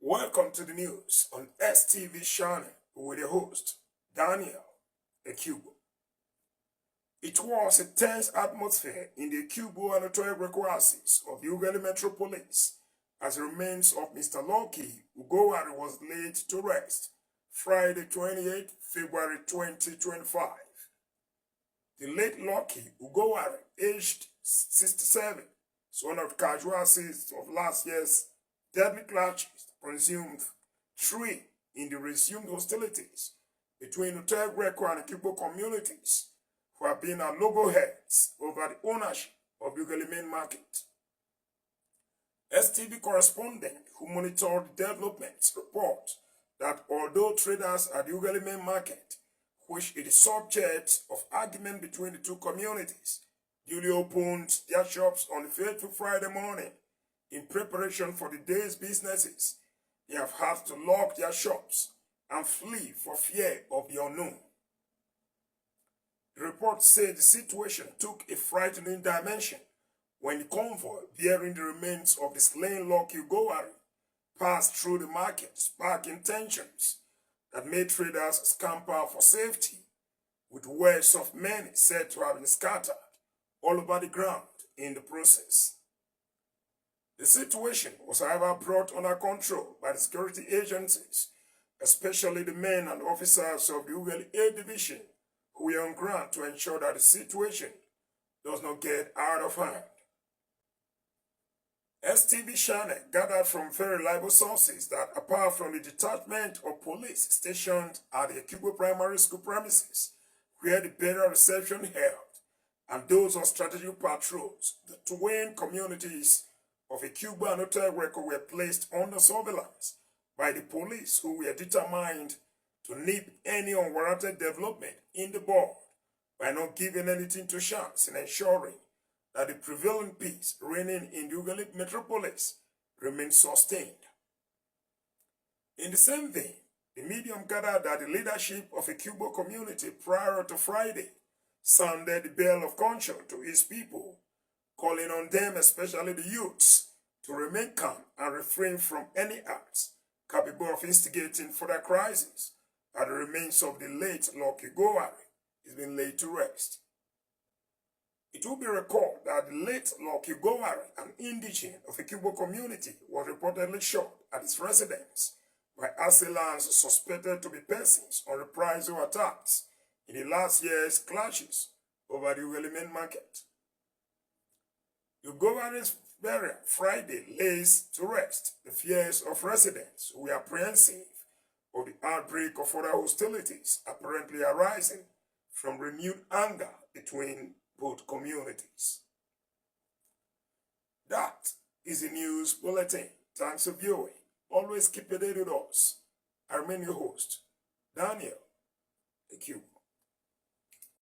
Welcome to the news on STV channel with your host, Daniel Ekubo. It was a tense atmosphere in the Ughelli and Ugogwarhe of the Ughelli Metropolis as the remains of Mr. Lucky Ugogwarhe was laid to rest Friday 28 February 2025. The late Lucky Ugogwarhe, aged 67, is one of the casualties of last year's deadly clashes, presumed 3 in the resumed hostilities between Ughelli and Igbo communities who have been at loggerheads over the ownership of the Ughelli main market. STV correspondent who monitored the developments report that although traders at the Ughelli main market, which is the subject of argument between the two communities, duly opened their shops on the fateful Friday morning in preparation for the day's businesses, they have had to lock their shops and flee for fear of the unknown. The report said the situation took a frightening dimension when the convoy bearing the remains of the slain Lucky Ugogwarhe passed through the market, sparking tensions that made traders scamper for safety, with words of many said to have been scattered all over the ground in the process. The situation was, however, brought under control by the security agencies, especially the men and officers of the Ughelli A Division, who were on ground to ensure that the situation does not get out of hand. STV channel gathered from very reliable sources that apart from the detachment of police stationed at the Ughelli Primary School premises, where the burial reception held, and those on strategic patrols, the twin communities of Ughelli and Ugogwarhe were placed under surveillance by the police, who were determined to nip any unwarranted development in the bud by not giving anything to chance in ensuring that the prevailing peace reigning in the Ughelli Metropolis remains sustained. In the same vein, the medium gathered that the leadership of a Ugbo community prior to Friday sounded the bell of caution to his people, calling on them, especially the youths, to remain calm and refrain from any acts capable of instigating further crises as the remains of the late Lucky Ugogwarhe is being laid to rest. It will be recalled that the late Lucky Ugogwarhe, an indigene of the Ugbo community, was reportedly shot at his residence by assailants suspected to be persons on reprisal attacks in the last year's clashes over the Ughelli main market. Ugogwarhe's burial Friday lays to rest the fears of residents who were apprehensive of the outbreak of other hostilities apparently arising from renewed anger between both communities. That is the news bulletin. Thanks for viewing. Always keep it with us. I remain your host, Daniel Ekubo.